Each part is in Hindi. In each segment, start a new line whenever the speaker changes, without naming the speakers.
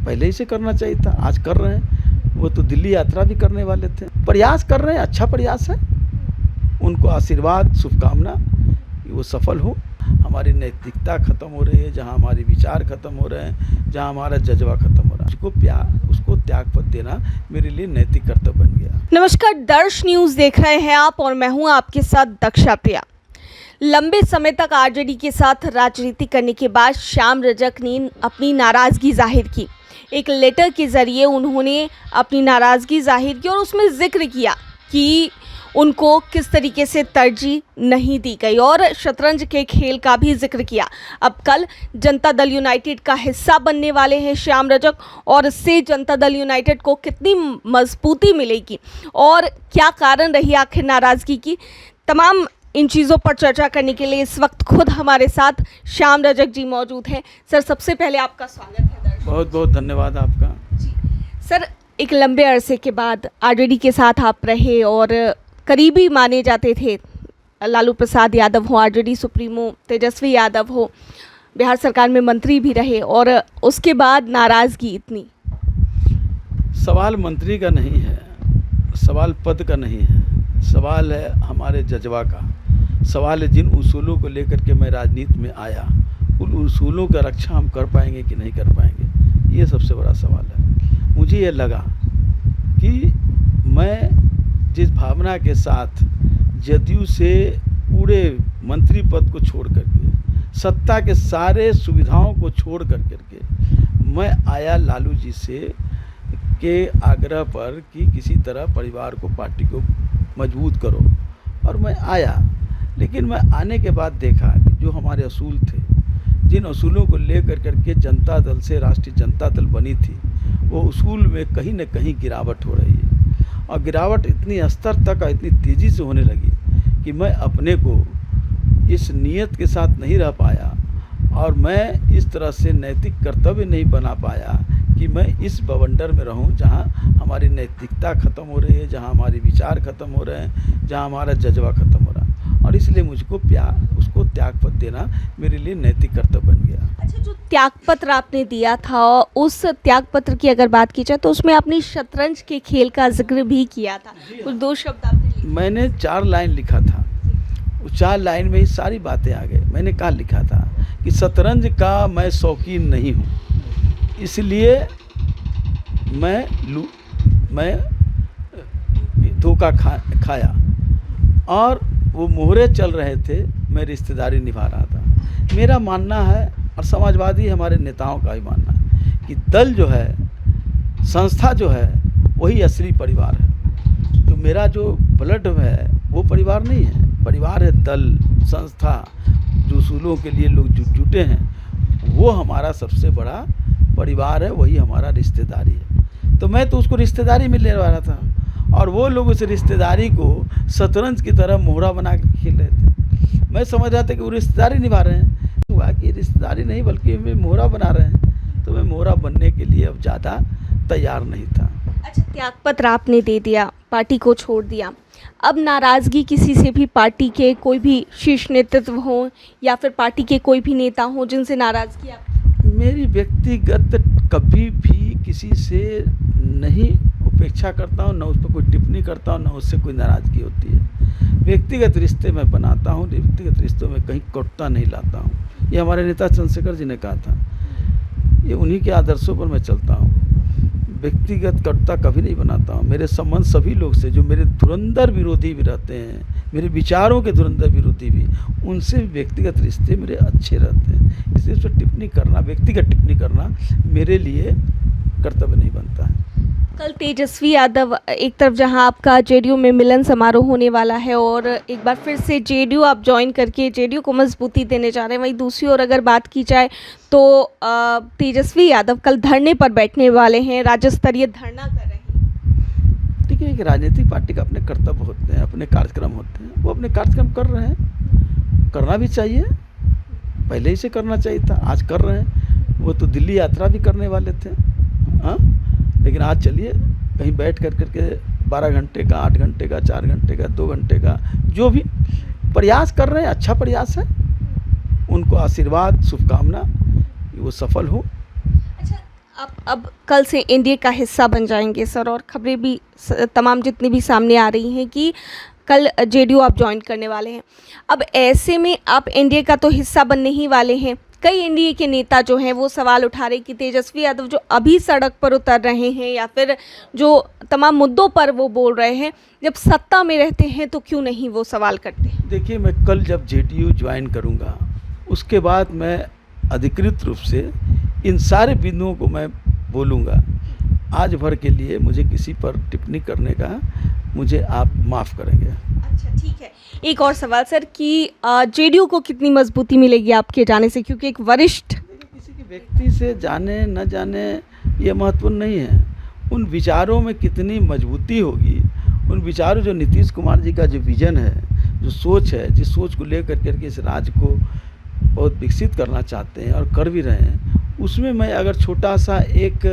पहले ही से करना चाहिए था, आज कर रहे हैं। वो तो दिल्ली यात्रा भी करने वाले थे, प्रयास कर रहे हैं, अच्छा प्रयास है। उनको आशीर्वाद, शुभकामना कि वो सफल हो। हमारी नैतिकता खत्म हो रही है, जहाँ हमारे विचार खत्म हो रहे हैं, जहाँ हमारा जज्बा खत्म हो रहा है, उसको त्याग पत्र देना मेरे लिए नैतिक कर्तव्य बन गया।
नमस्कार, दर्श न्यूज़ देख रहे हैं आप और मैं हूं आपके साथ दक्षा प्रिया। लंबे समय तक आरजेडी के साथ राजनीति करने के बाद श्याम रजक ने अपनी नाराज़गी जाहिर की। एक लेटर के ज़रिए उन्होंने अपनी नाराज़गी जाहिर की और उसमें जिक्र किया कि उनको किस तरीके से तरजीह नहीं दी गई और शतरंज के खेल का भी जिक्र किया। अब कल जनता दल यूनाइटेड का हिस्सा बनने वाले हैं श्याम रजक, और इससे जनता दल यूनाइटेड को कितनी मजबूती मिलेगी और क्या कारण रही आखिर नाराज़गी की, तमाम इन चीज़ों पर चर्चा करने के लिए इस वक्त खुद हमारे साथ श्याम रजक जी मौजूद हैं। सर, सबसे पहले आपका स्वागत है।
बहुत बहुत धन्यवाद आपका
जी सर, एक लंबे अरसे के बाद आरजेडी के साथ आप रहे और करीबी माने जाते थे। लालू प्रसाद यादव हो, आरजेडी सुप्रीमो तेजस्वी यादव हो, बिहार सरकार में मंत्री भी रहे और उसके बाद नाराज़गी इतनी।
सवाल मंत्री का नहीं है, सवाल पद का नहीं है, सवाल है हमारे जज्बा का। सवाल है जिन उसूलों को लेकर के मैं राजनीति में आया, उन उसूलों का रक्षा हम कर पाएंगे कि नहीं कर पाएंगे, ये सबसे बड़ा सवाल है। मुझे ये लगा कि मैं जिस भावना के साथ जदयू से पूरे मंत्री पद को छोड़ करके, सत्ता के सारे सुविधाओं को छोड़ करके मैं आया लालू जी से के आग्रह पर कि किसी तरह परिवार को, पार्टी को मजबूत करो, और मैं आया। लेकिन मैं आने के बाद देखा कि जो हमारे असूल थे, जिन असूलों को लेकर करके जनता दल से राष्ट्रीय जनता दल बनी थी, वो उसूल में कहीं न कहीं गिरावट हो रही है। और गिरावट इतनी स्तर तक और इतनी तेज़ी से होने लगी कि मैं अपने को इस नीयत के साथ नहीं रह पाया और मैं इस तरह से नैतिक कर्तव्य नहीं बना पाया कि मैं इस बवंडर में रहूं जहां हमारी नैतिकता खत्म हो रही है, जहां हमारे विचार खत्म हो रहे हैं, जहां हमारा जज्बा खत्म हो रहा है। और इसलिए मुझको उसको त्यागपत्र देना मेरे लिए नैतिक कर्तव्य बन गया।
अच्छा, जो त्यागपत्र आपने दिया था, उस त्यागपत्र की अगर बात की जाए तो उसमें आपने शतरंज के खेल का जिक्र भी किया था। कुछ 2 शब्द आपने लिखे।
मैंने 4 लाइन लिखा था, उस 4 लाइन में ही सारी बातें आ गई। मैंने कहा लिखा था कि शतरंज का मैं शौकीन नहीं हूँ, इसलिए मैं धोखा खाया और वो मोहरे चल रहे थे, मैं रिश्तेदारी निभा रहा था। मेरा मानना है और समाजवादी हमारे नेताओं का भी मानना है कि दल जो है, संस्था जो है, वही असली परिवार है। जो मेरा जो ब्लड है वो परिवार नहीं है, परिवार है दल, संस्था, जो उसूलों के लिए लोग जुटे हैं, वो हमारा सबसे बड़ा परिवार है, वही हमारा रिश्तेदारी है। तो मैं तो उसको रिश्तेदारी में ले रहा था और वो लोग उस रिश्तेदारी को शतरंज की तरह मोहरा बना के खेल रहे थे। मैं समझ रहा था कि वो रिश्तेदारी निभा रहे हैं, हुआ कि रिश्तेदारी नहीं बल्कि हमें मोहरा बना रहे हैं। तो मैं मोहरा बनने के लिए अब ज़्यादा तैयार नहीं था।
अच्छा, त्यागपत्र आपने दे दिया, पार्टी को छोड़ दिया, अब नाराज़गी किसी से भी, पार्टी के कोई भी शीर्ष नेतृत्व हो या फिर पार्टी के कोई भी नेता हो जिनसे नाराज़गी आप?
मेरी व्यक्तिगत कभी भी किसी से नहीं उपेक्षा करता हूँ, न उस पर कोई टिप्पणी करता हूँ, न उससे कोई नाराज़गी होती है। व्यक्तिगत रिश्ते मैं बनाता हूँ, व्यक्तिगत रिश्तों में कहीं कटुता नहीं लाता हूँ। ये हमारे नेता चंद्रशेखर जी ने कहा था, ये उन्हीं के आदर्शों पर मैं चलता हूँ। व्यक्तिगत कटुता कभी नहीं बनाता हूँ। मेरे संबंध सभी लोग से, जो मेरे धुरंधर विरोधी भी रहते हैं, मेरे विचारों के धुरंधर विरोधी भी, उनसे व्यक्तिगत रिश्ते मेरे अच्छे रहते हैं। इसलिए उस पर टिप्पणी करना, व्यक्तिगत टिप्पणी करना मेरे लिए कर्तव्य नहीं बनता है।
कल तेजस्वी यादव, एक तरफ जहां आपका जेडीयू में मिलन समारोह होने वाला है और एक बार फिर से जेडीयू आप ज्वाइन करके जेडीयू को मजबूती देने जा रहे हैं, वहीं दूसरी ओर अगर बात की जाए तो तेजस्वी यादव कल धरने पर बैठने वाले हैं, राज्य स्तरीय धरना कर रहे हैं।
देखिए, एक राजनीतिक पार्टी का अपने कर्तव्य होते हैं, अपने कार्यक्रम होते हैं, वो अपने कार्यक्रम कर रहे हैं, करना भी चाहिए, पहले ही से करना चाहिए था, आज कर रहे हैं। वो तो दिल्ली यात्रा भी करने वाले थे, हाँ, लेकिन आज चलिए कहीं बैठ कर करके 12 घंटे का, 8 घंटे का, 4 घंटे का, 2 घंटे का, जो भी प्रयास कर रहे हैं, अच्छा प्रयास है। उनको आशीर्वाद, शुभकामना कि वो सफल हो।
अच्छा, आप अब कल से एनडीए का हिस्सा बन जाएंगे सर, और खबरें भी तमाम जितनी भी सामने आ रही हैं कि कल जेडीयू आप ज्वाइन करने वाले हैं। अब ऐसे में आप एनडीए का तो हिस्सा बनने ही वाले हैं। कई एनडीए के नेता जो हैं वो सवाल उठा रहे कि तेजस्वी यादव जो अभी सड़क पर उतर रहे हैं या फिर जो तमाम मुद्दों पर वो बोल रहे हैं, जब सत्ता में रहते हैं तो क्यों नहीं वो सवाल करते हैं।
देखिए, मैं कल जब जेडीयू ज्वाइन करूंगा उसके बाद मैं अधिकृत रूप से इन सारे बिंदुओं को मैं बोलूँगा। आज भर के लिए मुझे किसी पर टिप्पणी करने का मुझे आप माफ़ करेंगे।
अच्छा, ठीक है। एक और सवाल सर कि जेडीयू को कितनी मजबूती मिलेगी आपके जाने से, क्योंकि एक वरिष्ठ
किसी के व्यक्ति से जाने न जाने ये महत्वपूर्ण नहीं है। उन विचारों में कितनी मजबूती होगी, उन विचारों जो नीतीश कुमार जी का जो विज़न है, जो सोच है, जिस सोच को लेकर के इस राज्य को बहुत विकसित करना चाहते हैं और कर भी रहे हैं, उसमें मैं अगर छोटा सा एक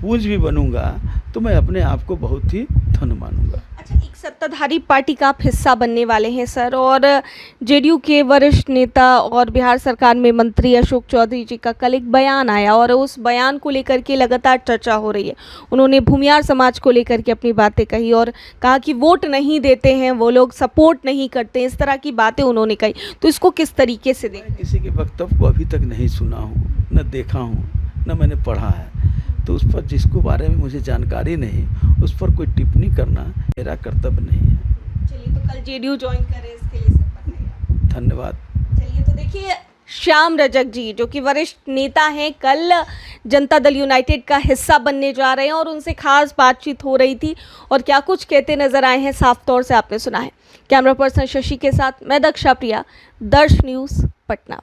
पूंज भी बनूंगा तो मैं अपने आप को बहुत ही धन्य मानूंगा।
अच्छा, एक सत्ताधारी पार्टी का आप हिस्सा बनने वाले हैं सर, और जेडीयू के वरिष्ठ नेता और बिहार सरकार में मंत्री अशोक चौधरी जी का कल एक बयान आया और उस बयान को लेकर के लगातार चर्चा हो रही है। उन्होंने भूमियार समाज को लेकर के अपनी बातें कही और कहा कि वोट नहीं देते हैं वो लोग, सपोर्ट नहीं करते, इस तरह की बातें उन्होंने कही। तो इसको किस तरीके से देखें?
मैं किसी के वक्तव्य को अभी तक नहीं सुना हूँ, न देखा हूँ, न मैंने पढ़ा है, तो उस पर जिसको बारे में मुझे जानकारी नहीं उस पर कोई टिप्पणी करना मेरा कर्तव्य नहीं है।
चलिए, तो कल जेडीयू ज्वाइन करें इसके लिए सर बताइए।
धन्यवाद।
चलिए, तो देखिए श्याम रजक जी जो कि वरिष्ठ नेता हैं, कल जनता दल यूनाइटेड का हिस्सा बनने जा रहे हैं और उनसे खास बातचीत हो रही थी और क्या कुछ कहते नजर आए हैं साफ तौर से आपने सुना है। कैमरा पर्सन शशि के साथ मैं दक्षा प्रिया, दर्श न्यूज़ पटना।